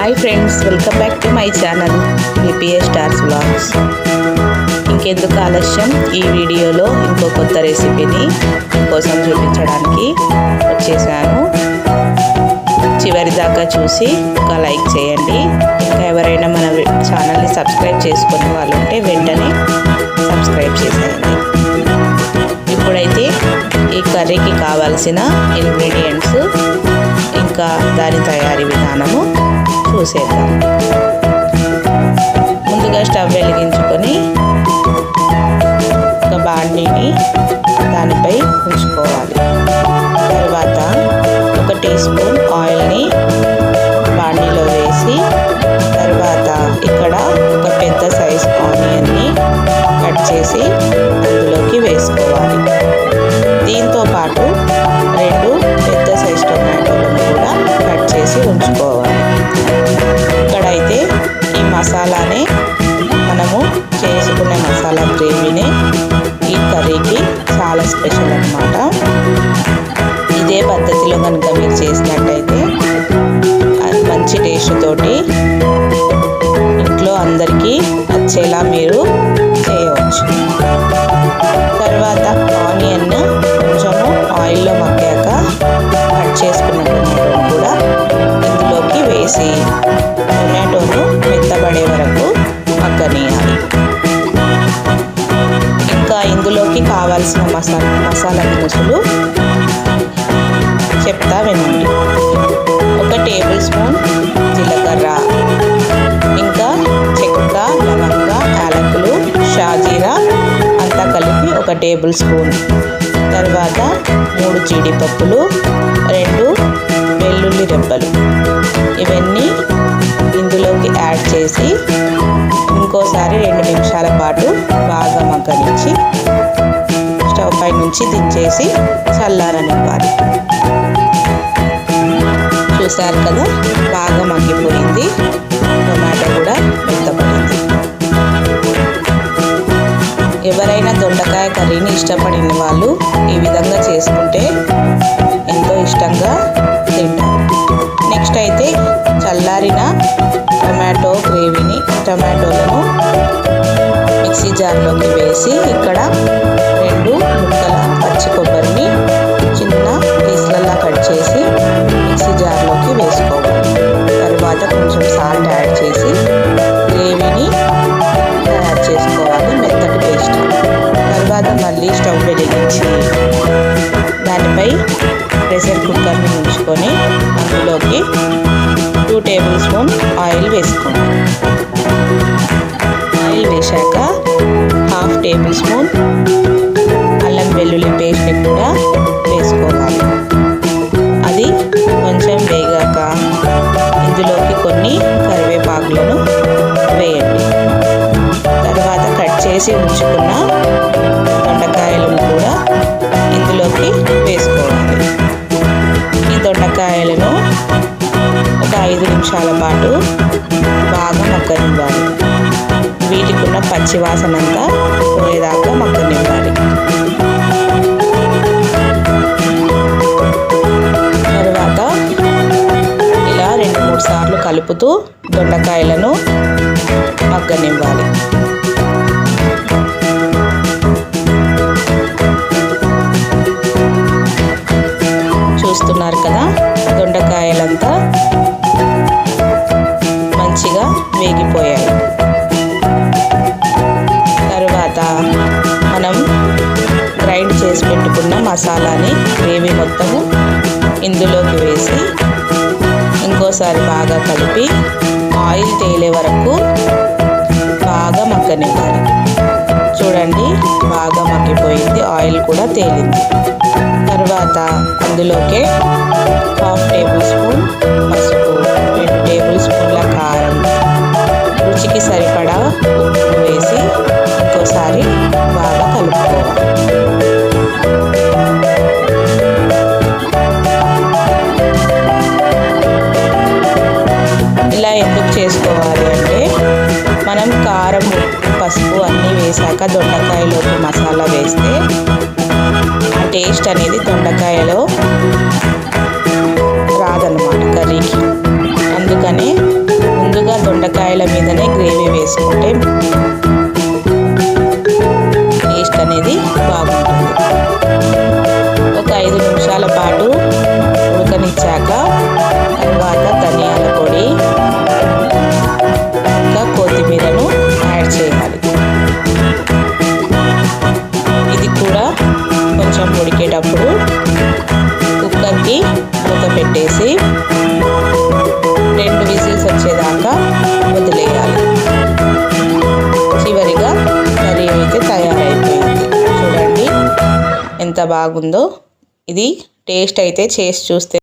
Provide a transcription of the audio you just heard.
Hi friends, welcome back to my channel VPA stars vlogs. ఇంకెందుకు ఆలస్యం, ఈ వీడియోలో ఇంకో కొత్త రెసిపీని కోసం చూపించడానికి వచ్చేసాను. చివరి దాకా చూసి ఒక లైక్ చేయండి. ఇంకా ఎవరైనా మన ఛానల్ని సబ్స్క్రైబ్ చేసుకునే వాళ్ళు ఉంటే వెంటనే సబ్స్క్రైబ్ చేసేయండి. ఇప్పుడైతే ఈ కర్రీకి కావాల్సిన ఇంగ్రీడియంట్స్ ఇంకా దాని తయారీ విధానము చూసేద్దాం. ముందుగా స్టవ్ వెలిగించుకొని ఒక బాండీని దానిపై ఉంచుకోవాలి. తర్వాత ఒక టీ స్పూన్ ఆయిల్ని బాండీలో వేసి, తర్వాత ఇక్కడ ఒక పెద్ద సైజ్ ఆనియన్ని కట్ చేసి అందులోకి వేసుకోవాలి. దీంతో పాటు 2 పెద్ద సైజ్ టొమాటోలను కూడా కట్ చేసి ఉంచుకోవాలి. ఇక్కడైతే ఈ మసాలానే మనము చేసుకునే మసాలా గ్రేవీనే ఈ కర్రీకి చాలా స్పెషల్ అన్నమాట. ఇదే పద్ధతిలో కనుక మీరు చేసినట్టయితే మంచి టేస్ట్ తోటి ఇంట్లో అందరికీ వచ్చేలా మీరు చేయవచ్చు. తర్వాత ఆనియన్ కొంచెము ఆయిల్లో మగ్గాక కట్ చేసుకున్న టొమాటోను కూడా ఇందులోకి వేసి టొమాటోను మెత్తబడే వరకు మగ్గనియాలి. ఇంకా ఇందులోకి కావాల్సిన మసాలా దినుసులు చెప్తా వినండి. 1 టేబుల్ స్పూన్ జీలకర్ర, ఇంకా చెక్క, లవంగ, యాలకులు, షాజీరా అంతా కలిపి 1 టేబుల్ స్పూన్. తర్వాత 3 జీడిపప్పులు, 2 వెల్లుల్లి రెబ్బలు. ఇవన్నీ ఇందులోకి యాడ్ చేసి ఇంకోసారి 2 నిమిషాల పాటు బాగా మగ్గనిచ్చి స్టవ్ పై నుంచి దించేసి చల్లారనివ్వాలి. చూసారు కదా, బాగా మగ్గిపోయింది. టొమాటో కూడా మెత్తపడింది. ఎవరైనా దొండకాయ కర్రీని ఇష్టపడిన వాళ్ళు ఈ విధంగా చేసుకుంటే ఎంతో ఇష్టంగా తింటారు. నెక్స్ట్ అయితే చల్లారిన టొమాటోలను మిక్సీ జార్లోకి వేసి ఇక్కడ 2 ముక్కల పచ్చి కొబ్బరిని చిన్న పీస్లలా కట్ చేసి మిక్సీ జార్లోకి వేసుకోవాలి. తర్వాత కొంచెం సాల్ట్ యాడ్ చేసి గ్రేవీని తయారు చేసుకోవాలి, మెత్తటి పేస్ట్. తర్వాత మళ్ళీ స్టవ్ వెలిగించి దానిపై ప్రెషర్ కుక్కర్ని ఉంచుకొని అందులోకి 2 టేబుల్ స్పూన్ ఆయిల్ వేసుకోండి. ఆయిల్ వేశాక 1/2 టేబుల్ స్పూన్ అల్లం వెల్లుల్లి పేస్ట్ని కూడా వేసుకోవాలి. అది కొంచెం వేగాక ఇందులోకి కొన్ని కరివేపాకులను వేయండి. తర్వాత కట్ చేసి ఉంచుకున్న దొండకాయలను కూడా ఇందులోకి వేసుకోవాలి. ఈ దొండకాయలను ఒక 5 నిమిషాల పాటు బాగా మగ్గనివ్వాలి. వీటికి ఉన్న పచ్చి వాసన అంతా పోయేదాకా మగ్గనివ్వాలి. తర్వాత ఇలా 2-3 సార్లు కలుపుతూ దొండకాయలను మగ్గనివ్వాలి. చూస్తున్నారు కదా, దొండకాయలంతా మంచిగా వేగిపోయాయి. తర్వాత మనం గ్రైండ్ చేసి పెట్టుకున్న మసాలాని గ్రేవీ మొత్తము ఇందులోకి వేసి ఇంకోసారి బాగా కలిపి ఆయిల్ తేలే వరకు బాగా మగ్గనివ్వాలి. చూడండి, బాగా మగ్గిపోయింది, ఆయిల్ కూడా తేలింది. తర్వాత అందులోకే 1/2 టేబుల్ స్పూన్ పసుపు, 2 టేబుల్ స్పూన్ల కారం, రుచికి సరిపడా ఉప్పు వేసి ఇంకోసారి బాగా కలుపుకోవాలి. ఇలా ఎందుకు చేసుకోవాలి అంటే, మనం కారం, ఉప్పు, పసుపు అన్నీ వేసాక దొండకాయలోకి మసాలా వేస్తే ఆ టేస్ట్ అనేది దొండకాయలో రాదన్నమాట కర్రీకి. అందుకని నీళ్ళ మీదనే గ్రేవీ వేసుకుంటే టేస్ట్ అనేది బాగుంటుంది. ఒక 5 నిమిషాల పాటు ఉడకనిచ్చాక తర్వాత ధనియాల పొడి ఇంకా కొత్తిమీరను యాడ్ చేయాలి. ఇది కూడా కొంచెం ఉడికేటప్పుడు కుక్కర్కి మూత పెట్టేసి 2 విజిల్స్ వచ్చేదాకా వదిలేయాలి. చివరిగా కర్రీ అయితే తయారైపోయింది. చూడండి ఎంత బాగుందో. ఇది టేస్ట్ అయితే చేసి చూస్తే